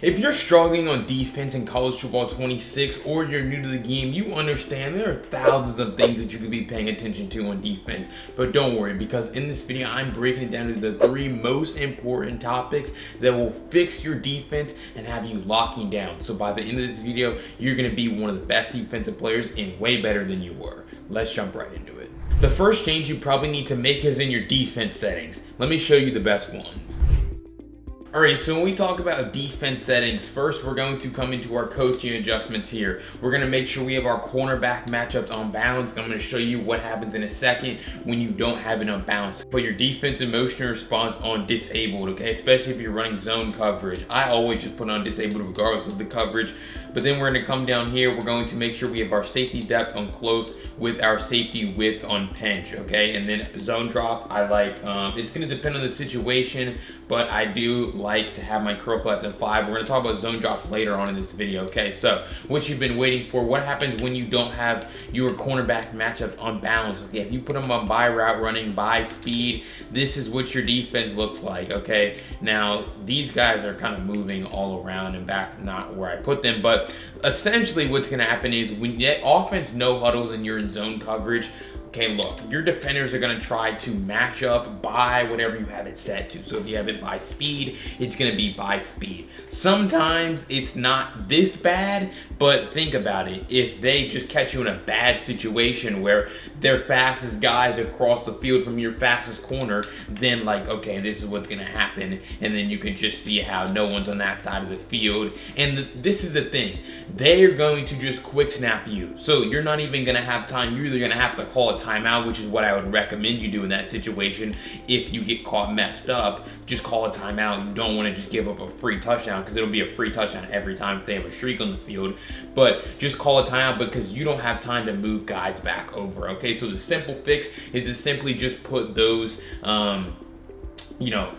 If you're struggling on defense in college football 26 or you're new to the game, you understand there are thousands of things that you could be paying attention to on defense. But don't worry, because in this video, I'm breaking it down to the 3 most important topics that will fix your defense and have you locking down. So by the end of this video, you're going to be one of the best defensive players and way better than you were. Let's jump right into it. The first change you probably need to make is in your defense settings. Let me show you the best ones. Alright, so when we talk about defense settings, first we're going to come into our coaching adjustments here. We're going to make sure we have our cornerback matchups on balance. I'm going to show you what happens in a second when you don't have it on balance. Put your defensive motion response on disabled, okay? Especially if you're running zone coverage. I always just put on disabled regardless of the coverage. But then we're going to come down here. We're going to make sure we have our safety depth on close with our safety width on pinch, okay? And then zone drop, I like, it's going to depend on the situation, but I do like to have my curl flats at 5. We're going to talk about zone drops later on in this video, okay? So what you've been waiting for, what happens when you don't have your cornerback matchups on balance, okay? If you put them on by route running, by speed, this is what your defense looks like, okay? Now, these guys are kind of moving all around and back, not where I put them, but essentially what's going to happen is when you get offense no huddles and you're in zone coverage, okay, look, your defenders are going to try to match up by whatever you have it set to. So if you have it by speed, it's going to be by speed. Sometimes it's not this bad, but think about it. If they just catch you in a bad situation where they're fastest guys across the field from your fastest corner, then like, okay, this is what's going to happen. And then you can just see how no one's on that side of the field. And this is the thing. They are going to just quick snap you. So you're not even going to have time. You're either going to have to call a timeout, which is what I would recommend you do in that situation. If you get caught messed up, just call a timeout. You don't want to just give up a free touchdown because it'll be a free touchdown every time if they have a streak on the field. But just call a timeout because you don't have time to move guys back over. Okay, so the simple fix is to simply just put those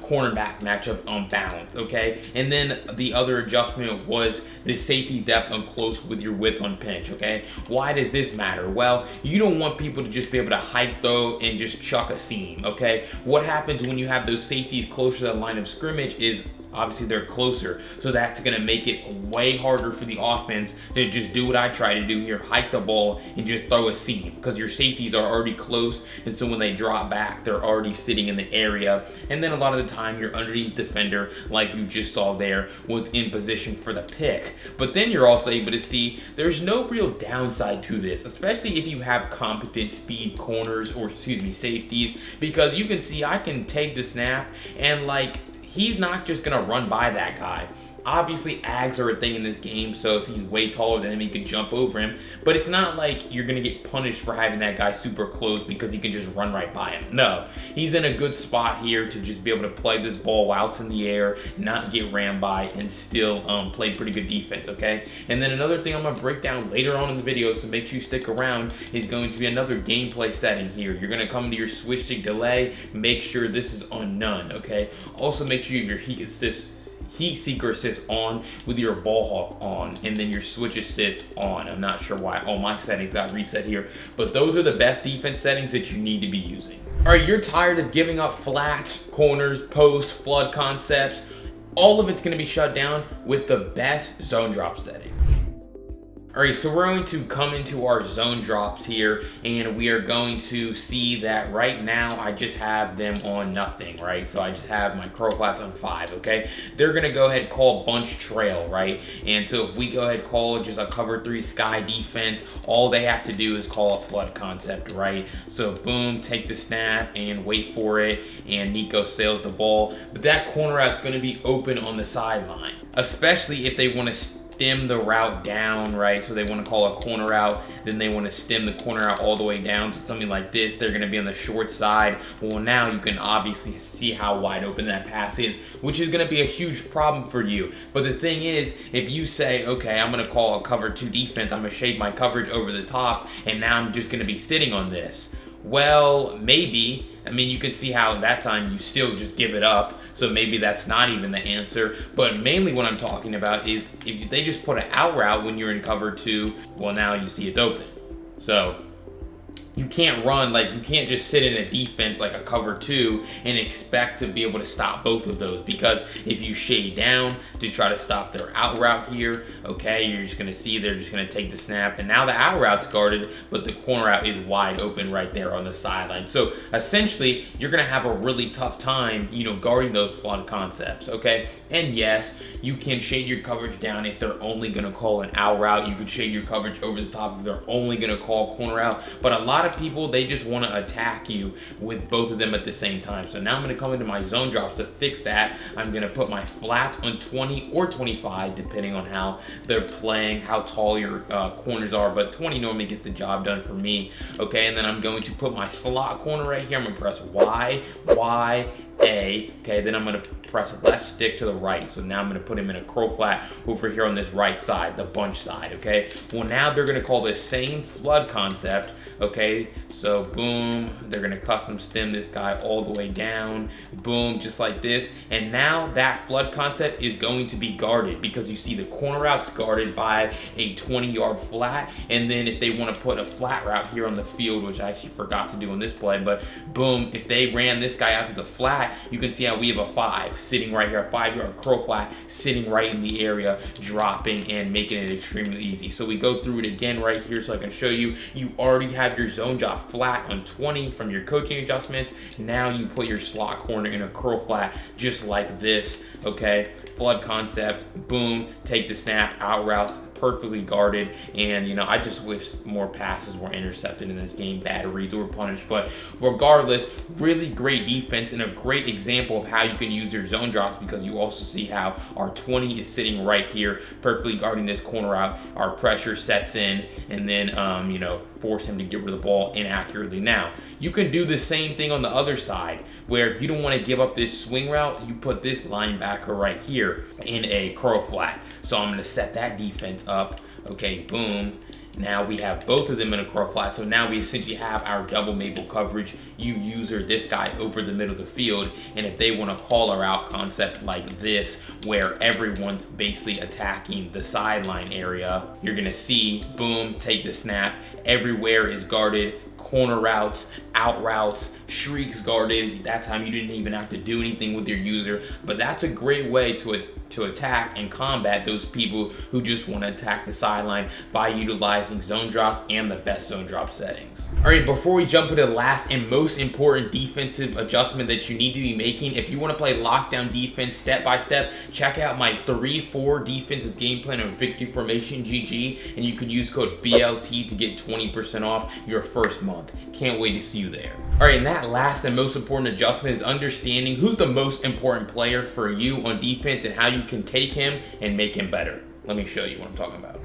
cornerback matchup on balance, okay? And then the other adjustment was the safety depth on close with your width on pinch, okay? Why does this matter? Well, you don't want people to just be able to hike throw and just chuck a seam, okay? What happens when you have those safeties closer to the line of scrimmage is obviously they're closer, so that's going to make it way harder for the offense to just do what I try to do here, hike the ball and just throw a seam, because your safeties are already close, and so when they drop back, they're already sitting in the area. And then a lot of the time, your underneath defender, like you just saw there, was in position for the pick. But then you're also able to see there's no real downside to this, especially if you have competent speed corners, or safeties, because you can see I can take the snap and like, he's not just going to run by that guy. Obviously, ags are a thing in this game, so if he's way taller than him, he can jump over him. But it's not like you're going to get punished for having that guy super close because he can just run right by him. No, he's in a good spot here to just be able to play this ball while it's in the air, not get ran by, and still play pretty good defense, okay? And then another thing I'm going to break down later on in the video, so make sure you stick around, is going to be another gameplay setting here. You're going to come to your switch stick delay, make sure this is on none, okay? Also, make sure you have your heat seeker assist on with your ball hawk on, and then your switch assist on. I'm not sure why all my settings got reset here, but those are the best defense settings that you need to be using. All right, you're tired of giving up flats, corners, post, flood concepts. All of it's going to be shut down with the best zone drop setting. Alright, so we're going to come into our zone drops here, and we are going to see that right now I just have them on nothing, right? So I just have my curl flats on 5, okay? They're going to go ahead and call bunch trail, right? And so if we go ahead and call just a cover 3 sky defense, all they have to do is call a flood concept, right? So boom, take the snap and wait for it, and Nico sails the ball. But that corner route's going to be open on the sideline, especially if they want to stem the route down, right? So they want to call a corner out, then they want to stem the corner out all the way down to something like this. They're going to be on the short side. Well, now you can obviously see how wide open that pass is, which is going to be a huge problem for you. But the thing is, if you say, okay, I'm going to call a cover 2 defense, I'm going to shade my coverage over the top, and now I'm just going to be sitting on this. Well, maybe. I mean, you can see how that time you still just give it up. So maybe that's not even the answer. But mainly what I'm talking about is if they just put an out route when you're in cover 2, well, now you see it's open. So you can't run, like you can't just sit in a defense like a cover 2 and expect to be able to stop both of those, because if you shade down to try to stop their out route here, okay, you're just going to see they're just going to take the snap, and now the out route's guarded, but the corner out is wide open right there on the sideline. So essentially, you're going to have a really tough time, you know, guarding those flood concepts, okay? And yes, you can shade your coverage down if they're only going to call an out route. You could shade your coverage over the top if they're only going to call corner out. But a lot of people, they just want to attack you with both of them at the same time. So now I'm going to come into my zone drops to fix that. I'm going to put my flat on 20 or 25, depending on how they're playing, how tall your corners are. But 20 normally gets the job done for me. Okay, and then I'm going to put my slot corner right here. I'm going to press Y, Y, A. Okay, then I'm going to press left stick to the right. So now I'm going to put him in a crow flat over here on this right side, the bunch side, okay? Well, now they're going to call the same flood concept, okay? So boom, they're going to custom stem this guy all the way down, boom, just like this. And now that flood concept is going to be guarded, because you see the corner route's guarded by a 20-yard flat. And then if they want to put a flat route here on the field, which I actually forgot to do in this play, but boom, if they ran this guy out to the flat, you can see how we have a 5 sitting right here, a 5-yard crow flat sitting right in the area, dropping and making it extremely easy. So we go through it again right here so I can show you. You already have your zone drop flat on 20 from your coaching adjustments. Now you put your slot corner in a crow flat just like this, okay? Flood concept, boom, take the snap, out routes, perfectly guarded. And, you know, I just wish more passes were intercepted in this game, bad reads were punished. But regardless, really great defense and a great example of how you can use your zone drops, because you also see how our 20 is sitting right here, perfectly guarding this corner out. Our pressure sets in, and then, you know, force him to get rid of the ball inaccurately. Now, you can do the same thing on the other side, where if you don't want to give up this swing route, you put this linebacker right here in a crow flat. So I'm going to set that defense up. Okay, boom. Now we have both of them in a crow flat. So now we essentially have our double Maple coverage. You user this guy over the middle of the field. And if they want to call our out concept like this, where everyone's basically attacking the sideline area, you're going to see, boom, take the snap. Everywhere is guarded. Corner routes, out routes, shrieks guarded. That time you didn't even have to do anything with your user. But that's a great way to attack and combat those people who just want to attack the sideline by utilizing zone drops and the best zone drop settings. All right, before we jump into the last and most important defensive adjustment that you need to be making, if you want to play lockdown defense step by step, check out my 3-4 defensive game plan on Victory Formation GG, and you can use code BLT to get 20% off your first month. Can't wait to see you there. All right, and that last and most important adjustment is understanding who's the most important player for you on defense and how you can take him and make him better. Let me show you what I'm talking about.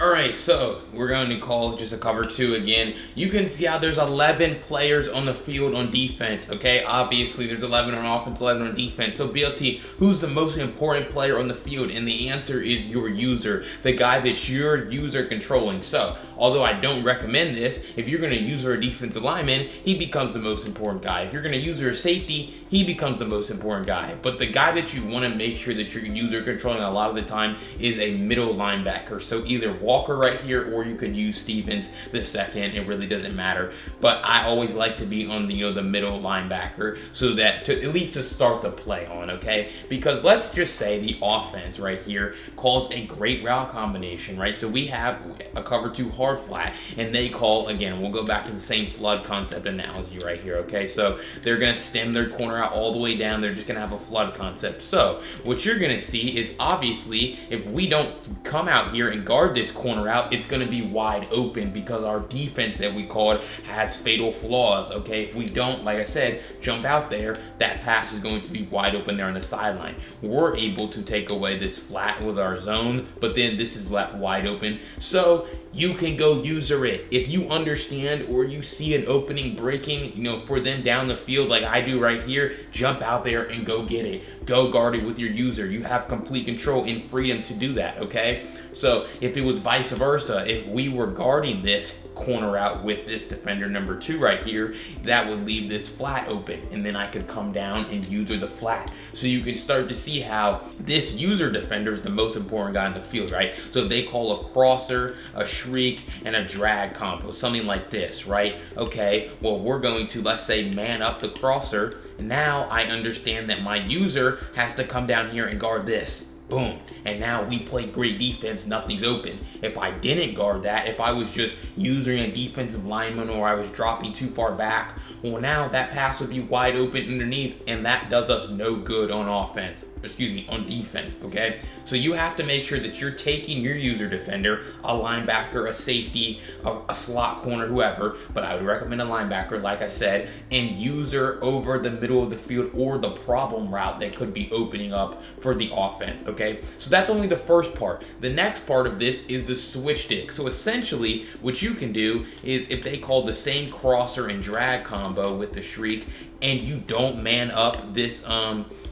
All right, so we're going to call just a cover 2 again. You can see how there's 11 players on the field on defense, okay? Obviously, there's 11 on offense, 11 on defense. So BLT, who's the most important player on the field? And the answer is your user, the guy that your user controlling. So, although I don't recommend this, if you're going to use a defensive lineman, he becomes the most important guy. If you're going to use a safety, he becomes the most important guy. But the guy that you want to make sure that your user controlling a lot of the time is a middle linebacker. So either Walker right here, or you could use Stevens the second. It really doesn't matter. But I always like to be on the, you know, the middle linebacker, so that at least to start the play on, okay? Because let's just say the offense right here calls a great route combination, right? So we have a cover 2 hard flat, and they call, again, we'll go back to the same flood concept analogy right here, okay? So they're going to stem their corner out all the way down. They're just going to have a flood concept. So what you're going to see is, obviously, if we don't come out here and guard this corner out, it's going to be wide open, because our defense that we called has fatal flaws, okay? If we don't, like I said, jump out there, that pass is going to be wide open there on the sideline. We're able to take away this flat with our zone, but then this is left wide open. So you can go user it. If you understand, or you see an opening breaking, you know, for them down the field like I do right here, jump out there and go get it. Go guard it with your user. You have complete control and freedom to do that, okay? So if it was vice versa, if we were guarding this corner out with this defender number 2 right here, that would leave this flat open, and then I could come down and user the flat. So you can start to see how this user defender is the most important guy in the field, right? So they call a crosser, a shriek, and a drag combo, something like this, right? Okay, well, we're going to, let's say, man up the crosser. Now I understand that my user has to come down here and guard this. Boom. And now we play great defense, nothing's open. If I didn't guard that, if I was just using a defensive lineman or I was dropping too far back, well, now that pass would be wide open underneath, and that does us no good on offense. Excuse me, on defense, okay? So you have to make sure that you're taking your user defender, a linebacker, a safety, a slot corner, whoever, but I would recommend a linebacker, like I said, and user over the middle of the field or the problem route that could be opening up for the offense, okay? So that's only the first part. The next part of this is the switch stick. So essentially, what you can do is if they call the same crosser and drag combo with the shriek, and you don't man up this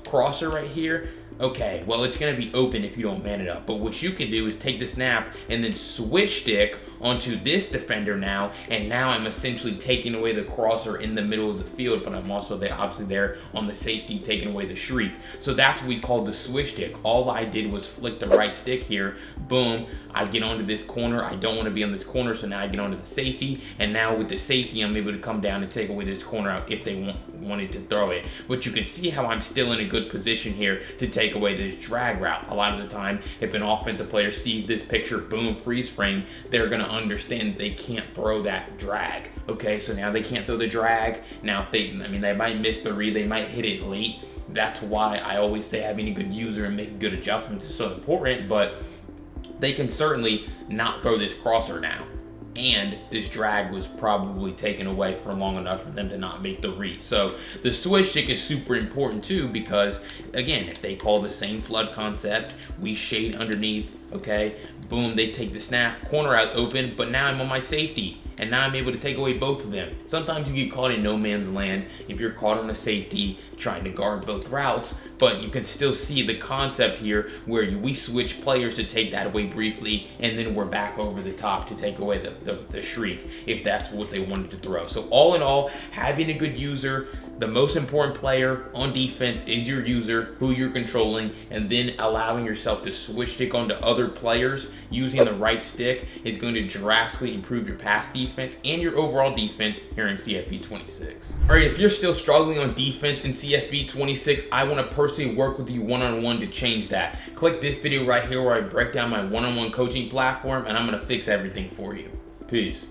crosser right here, okay, well, it's going to be open if you don't man it up. But what you can do is take the snap and then switch stick onto this defender now, and now I'm essentially taking away the crosser in the middle of the field, but I'm also there, obviously there on the safety, taking away the shriek. So that's what we call the switch stick. All I did was flick the right stick here, boom, I get onto this corner. I don't want to be on this corner, so now I get onto the safety, and now with the safety, I'm able to come down and take away this corner out if they wanted to throw it. But you can see how I'm still in a good position here to take away this drag route. A lot of the time, if an offensive player sees this picture, boom, freeze frame, they're going to understand they can't throw that drag. Okay, so now they can't throw the drag. Now, if they might miss the read, they might hit it late. That's why I always say having a good user and making good adjustments is so important, but they can certainly not throw this crosser now. And this drag was probably taken away for long enough for them to not make the read. So the switch stick is super important too, because again, if they call the same flood concept, we shade underneath, okay, boom, they take the snap, corner out's open, but now I'm on my safety, and now I'm able to take away both of them. Sometimes you get caught in no man's land if you're caught on a safety trying to guard both routes, but you can still see the concept here where we switch players to take that away briefly, and then we're back over the top to take away the shriek if that's what they wanted to throw. So all in all, having a good user, the most important player on defense is your user, who you're controlling, and then allowing yourself to switch stick onto other players using the right stick is going to drastically improve your pass defense and your overall defense here in CFB 26. All right, if you're still struggling on defense in CFB 26, I want to personally work with you one-on-one to change that. Click this video right here where I break down my one-on-one coaching platform, and I'm going to fix everything for you. Peace.